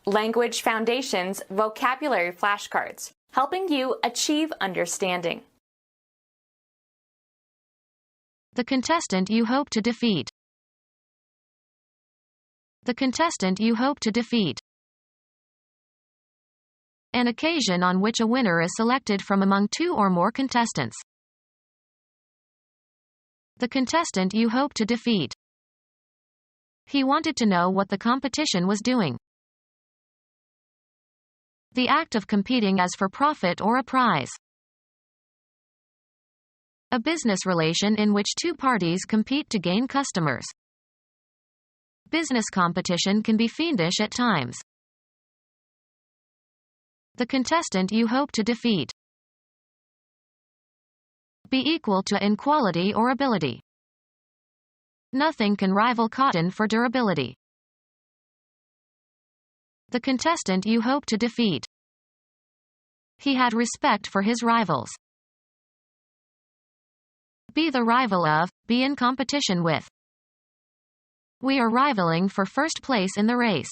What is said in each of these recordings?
Language Foundations Vocabulary Flashcards, helping you achieve understanding. The contestant you hope to defeat. The contestant you hope to defeat. An occasion on which a winner is selected from among two or more contestants. The contestant you hope to defeat. He wanted to know what the competition was doing. The act of competing as for profit or a prize. A business relation in which two parties compete to gain customers. Business competition can be fiendish at times. The contestant you hope to defeat. Be equal to in quality or ability. Nothing can rival cotton for durability. The contestant you hope to defeat. He had respect for his rivals. Be the rival of, be in competition with. We are rivaling for first place in the race.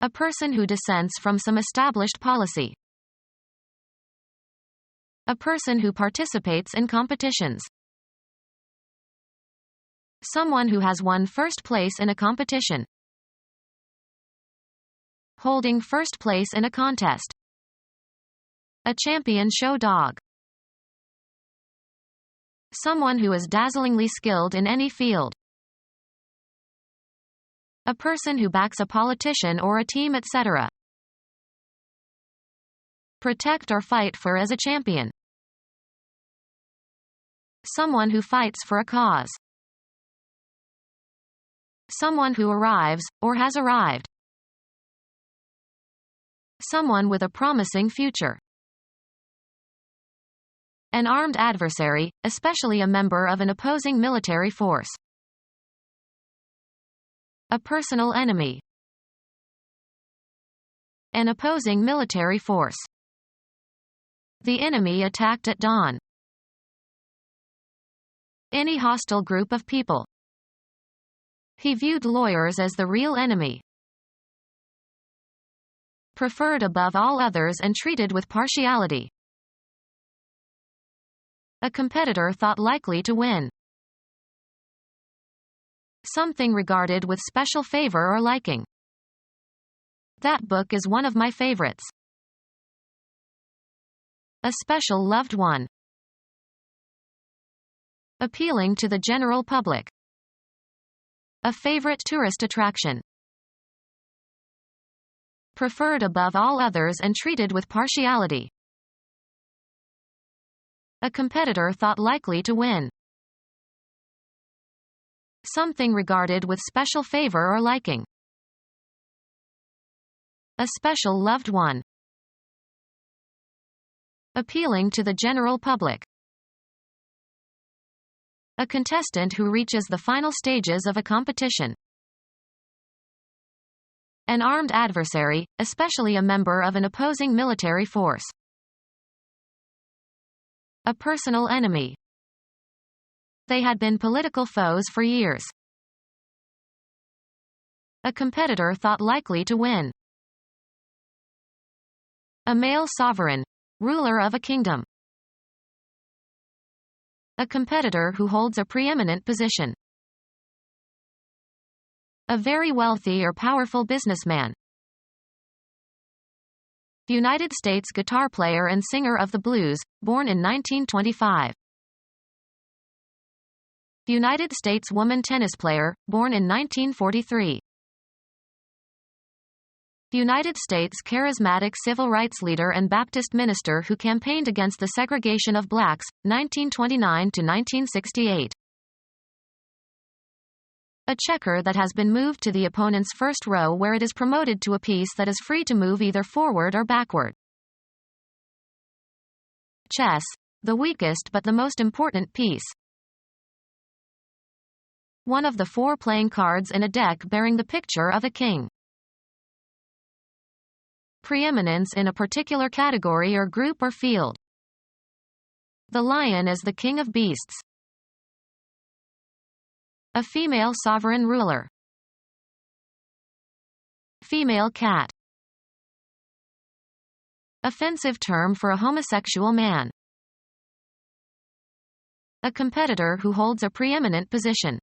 A person who dissents from some established policy. A person who participates in competitions. Someone who has won first place in a competition. Holding first place in a contest. A champion show dog. Someone who is dazzlingly skilled in any field. A person who backs a politician or a team, etc. Protect or fight for as a champion. Someone who fights for a cause. Someone who arrives, or has arrived. Someone with a promising future. An armed adversary, especially a member of an opposing military force. A personal enemy. An opposing military force. The enemy attacked at dawn. Any hostile group of people. He viewed lawyers as the real enemy. Preferred above all others and treated with partiality. A competitor thought likely to win. Something regarded with special favor or liking. That book is one of my favorites. A special loved one. Appealing to the general public. A favorite tourist attraction. Preferred above all others and treated with partiality. A competitor thought likely to win. Something regarded with special favor or liking. A special loved one. Appealing to the general public. A contestant who reaches the final stages of a competition. An armed adversary, especially a member of an opposing military force. A personal enemy. They had been political foes for years. A competitor thought likely to win. A male sovereign, ruler of a kingdom. A competitor who holds a preeminent position. A very wealthy or powerful businessman. United States guitar player and singer of the blues, born in 1925. United States woman tennis player, born in 1943. United States charismatic civil rights leader and Baptist minister who campaigned against the segregation of blacks, 1929 to 1968. A checker that has been moved to the opponent's first row where it is promoted to a piece that is free to move either forward or backward. Chess, the weakest but the most important piece. One of the four playing cards in a deck bearing the picture of a king. Preeminence in a particular category or group or field. The lion is the king of beasts. A female sovereign ruler. female cat. Offensive term for a homosexual man. A competitor who holds a preeminent position.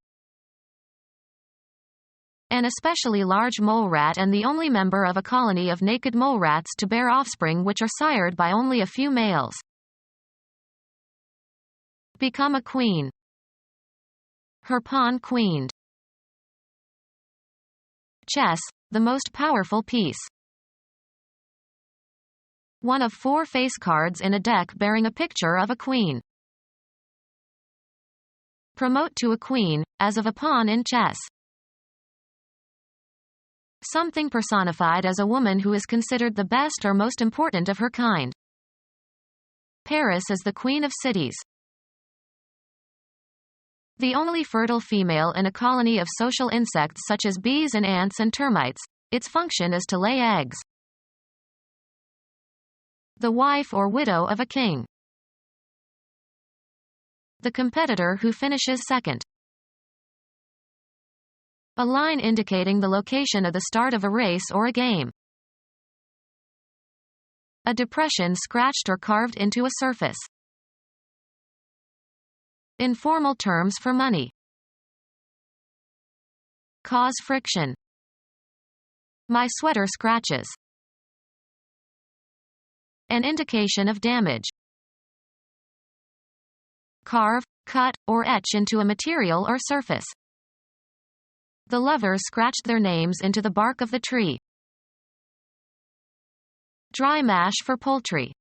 An especially large mole rat and the only member of a colony of naked mole rats to bear offspring which are sired by only a few males. Become a queen. Her pawn queened. Chess, the most powerful piece. One of 4 face cards in a deck bearing a picture of a queen. Promote to a queen, as of a pawn in chess. Something personified as a woman who is considered the best or most important of her kind. Paris is the queen of cities. The only fertile female in a colony of social insects such as bees and ants and termites. Its function is to lay eggs. The wife or widow of a king. The competitor who finishes second. A line indicating the location of the start of a race or a game. A depression scratched or carved into a surface. Informal terms for money. Cause friction. My sweater scratches. An indication of damage. Carve, cut, or etch into a material or surface. The lovers scratched their names into the bark of the tree. Dry mash for poultry.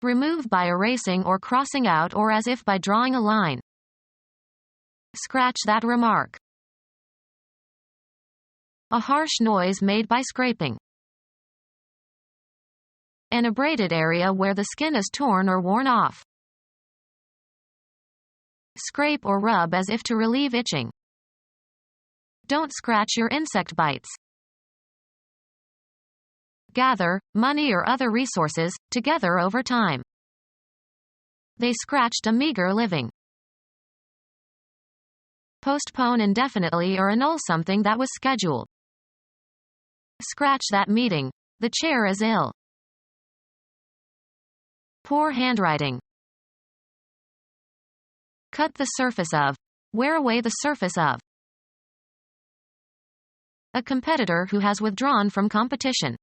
Remove by erasing or crossing out or as if by drawing a line. Scratch that remark. A harsh noise made by scraping. An abraded area where the skin is torn or worn off. Scrape or rub as if to relieve itching. Don't scratch your insect bites. Gather, money or other resources, together over time. They scratched a meager living. Postpone indefinitely or annul something that was scheduled. Scratch that meeting. The chair is ill. Poor handwriting. Cut the surface of. Wear away the surface of. A competitor who has withdrawn from competition.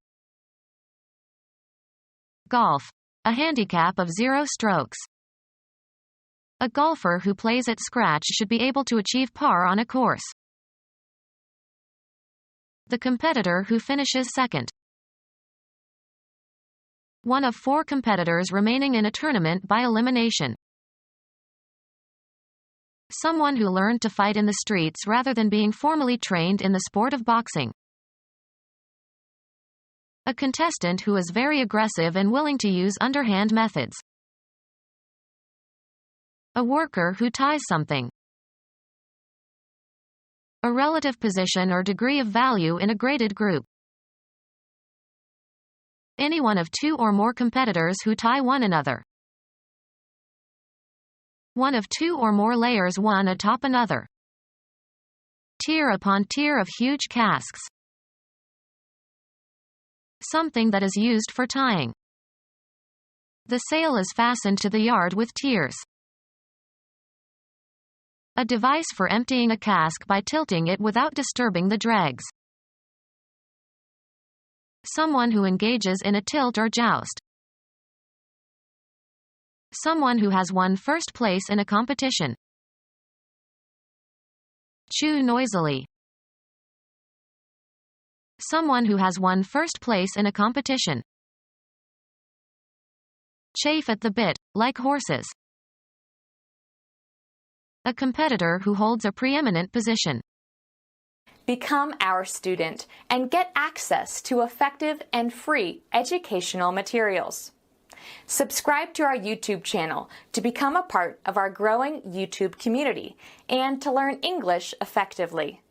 Golf. A handicap of 0 strokes. A golfer who plays at scratch should be able to achieve par on a course. The competitor who finishes second. One of 4 competitors remaining in a tournament by elimination. Someone who learned to fight in the streets rather than being formally trained in the sport of boxing. A contestant who is very aggressive and willing to use underhand methods. A worker who ties something. A relative position or degree of value in a graded group. Any one of 2 or more competitors who tie one another. One of 2 or more layers one atop another. Tier upon tier of huge casks. Something that is used for tying. The sail is fastened to the yard with tiers. A device for emptying a cask by tilting it without disturbing the dregs. Someone who engages in a tilt or joust. Someone who has won first place in a competition. Chew noisily. Someone who has won first place in a competition. Chafe at the bit, like horses. A competitor who holds a preeminent position. Become our student and get access to effective and free educational materials. Subscribe to our YouTube channel to become a part of our growing YouTube community and to learn English effectively.